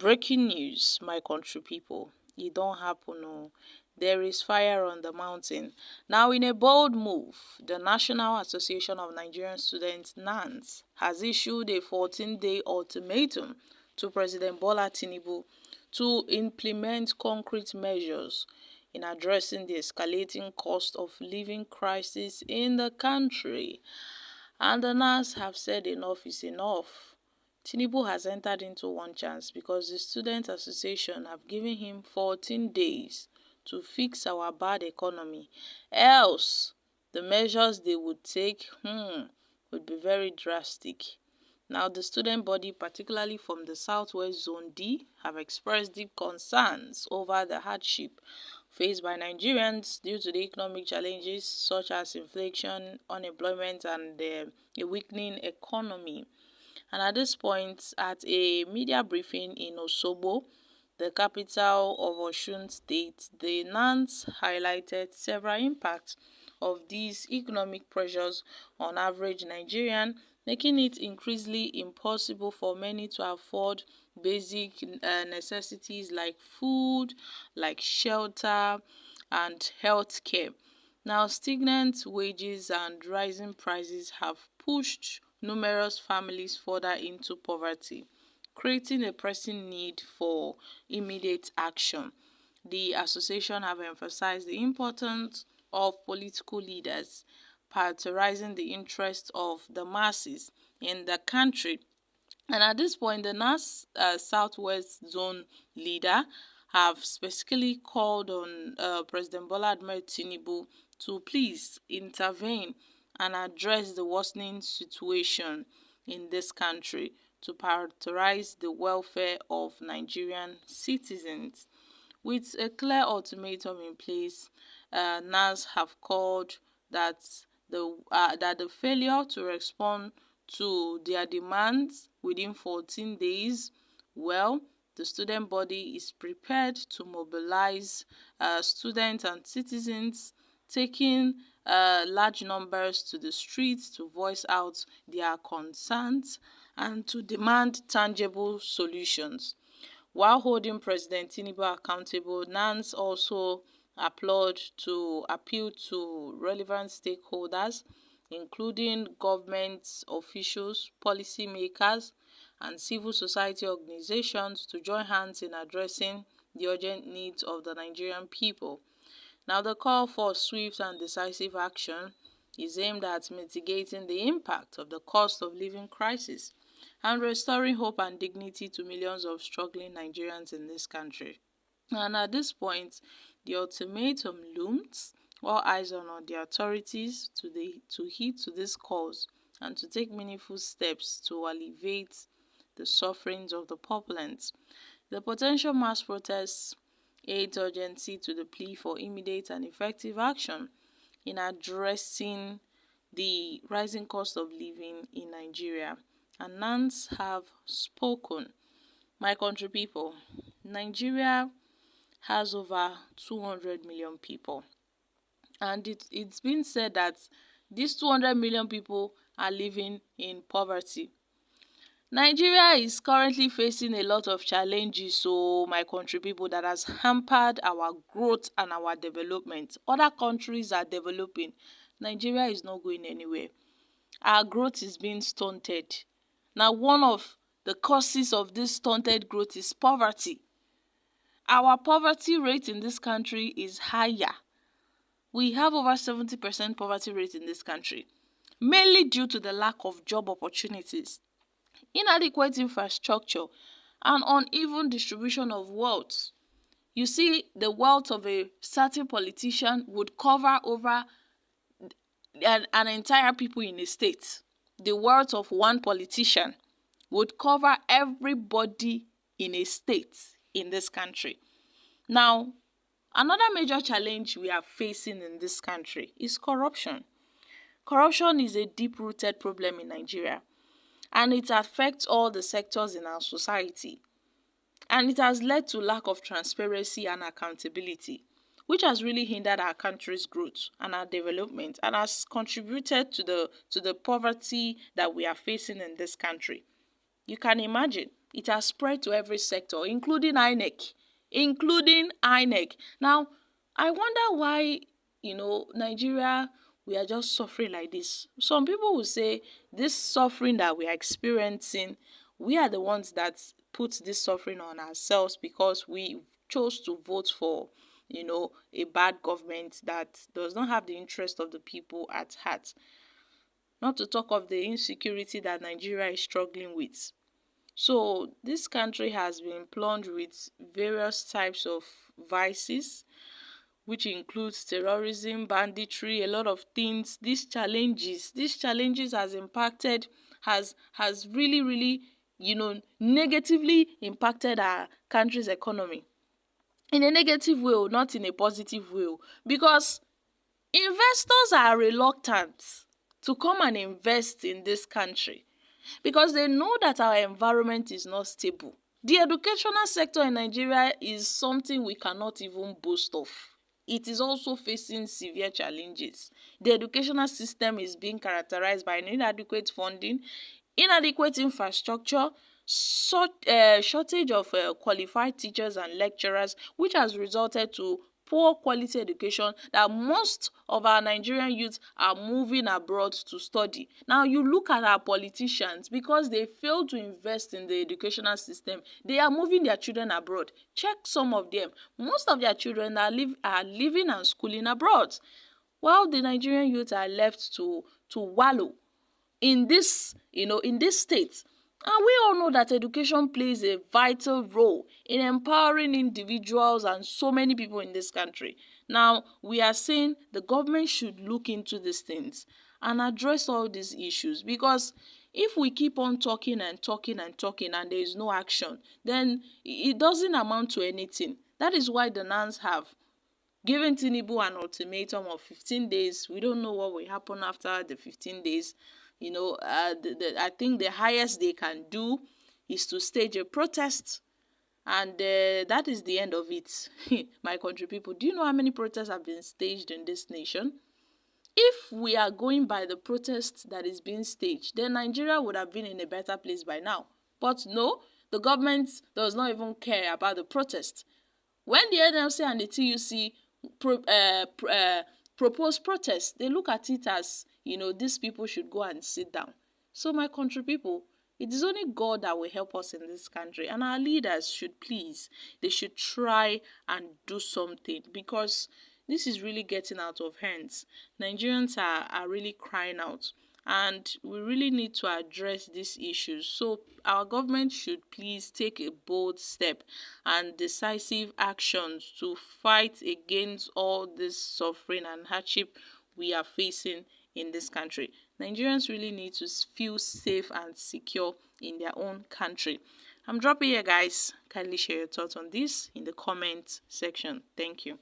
Breaking news, my country people. It don't happen. Oh. There is fire on the mountain. Now, in a bold move, the National Association of Nigerian Students, (NANS), has issued a 14-day ultimatum to President Bola.Tinubu to implement concrete measures in addressing the escalating cost of living crisis in the country. And the NANS have said enough is enough. Tinubu has entered into one chance because the Student Association have given him 14 days to fix our bad economy. Else, the measures they would take would be very drastic. Now, the student body, particularly from the Southwest Zone D, have expressed deep concerns over the hardship faced by Nigerians due to the economic challenges such as inflation, unemployment, and a weakening economy. And at this point, at a media briefing in Osogbo, the capital of Osun State, the NANS highlighted several impacts of these economic pressures on average Nigerian, making it increasingly impossible for many to afford basic necessities like food, like shelter, and health care. Now, stagnant wages and rising prices have pushed numerous families further into poverty, creating a pressing need for immediate action. The association have emphasized the importance of political leaders prioritizing the interests of the masses in the country. And at this point, the NAS Southwest Zone leader have specifically called on President Bola.Tinubu to please intervene and address the worsening situation in this country to prioritize the welfare of Nigerian citizens. With a clear ultimatum in place, NAS have called that the failure to respond to their demands within 14 days, well, the student body is prepared to mobilize students and citizens, taking large numbers to the streets to voice out their concerns and to demand tangible solutions. While holding President Tinubu accountable, NANS also appeal to relevant stakeholders, including government officials, policymakers, and civil society organizations to join hands in addressing the urgent needs of the Nigerian people. Now, the call for swift and decisive action is aimed at mitigating the impact of the cost of living crisis and restoring hope and dignity to millions of struggling Nigerians in this country. And at this point, the ultimatum looms. All eyes are on the authorities to heed to this cause and to take meaningful steps to alleviate the sufferings of the populace. The potential mass protests aids urgency to the plea for immediate and effective action in addressing the rising cost of living in Nigeria. And NANS have spoken. My country people, Nigeria has over 200 million people. And it's been said that these 200 million people are living in poverty. Nigeria is currently facing a lot of challenges, so my country people, that has hampered our growth and our development. Other countries are developing. Nigeria is not going anywhere. Our growth is being stunted. Now, one of the causes of this stunted growth is poverty. Our poverty rate in this country is higher. We have over 70% poverty rate in this country, mainly due to the lack of job opportunities, inadequate infrastructure, and uneven distribution of wealth. You see, the wealth of a certain politician would cover over an entire people in a state. The wealth of one politician would cover everybody in a state in this country. Now, another major challenge we are facing in this country is corruption. Corruption is a deep-rooted problem in Nigeria, and it affects all the sectors in our society. And it has led to lack of transparency and accountability, which has really hindered our country's growth and our development, and has contributed to the poverty that we are facing in this country. You can imagine, It has spread to every sector, including INEC. Now, I wonder why, Nigeria, we are just suffering like this. Some people will say this suffering that we are experiencing, we are the ones that put this suffering on ourselves because we chose to vote for, a bad government that does not have the interest of the people at heart. Not to talk of the insecurity that Nigeria is struggling with. So this country has been plunged with various types of vices, which includes terrorism, banditry, a lot of things. These challenges has really, negatively impacted our country's economy. In a negative way, not in a positive way, because investors are reluctant to come and invest in this country because they know that our environment is not stable. The educational sector in Nigeria is something we cannot even boast of. It is also facing severe challenges. The educational system is being characterized by inadequate funding, inadequate infrastructure, shortage of qualified teachers and lecturers, which has resulted to poor quality education that most of our Nigerian youths are moving abroad to study. Now you look at our politicians, because they fail to invest in the educational system, they are moving their children abroad. Check some of them. Most of their children are living and schooling abroad, while the Nigerian youth are left to wallow in this state. And we all know that education plays a vital role in empowering individuals and so many people in this country. Now, we are saying the government should look into these things and address all these issues, because if we keep on talking and talking and talking and there is no action, then it doesn't amount to anything. That is why the NANS have given Tinubu an ultimatum of 15 days. We don't know what will happen after the 15 days. I think the highest they can do is to stage a protest, and that is the end of it. My country people, do you know how many protests have been staged in this nation? If we are going by the protest that is being staged, then Nigeria would have been in a better place by now. But no, the government does not even care about the protest. When the NLC and the TUC propose protest, they look at it as, these people should go and sit down. So my country people, it is only God that will help us in this country, and our leaders they should try and do something, because this is really getting out of hands. Nigerians are really crying out, and we really need to address these issues. So our government should please take a bold step and decisive actions to fight against all this suffering and hardship we are facing in this country. Nigerians really need to feel safe and secure in their own country. I'm dropping here, guys. Kindly share your thoughts on this in the comment section. Thank you.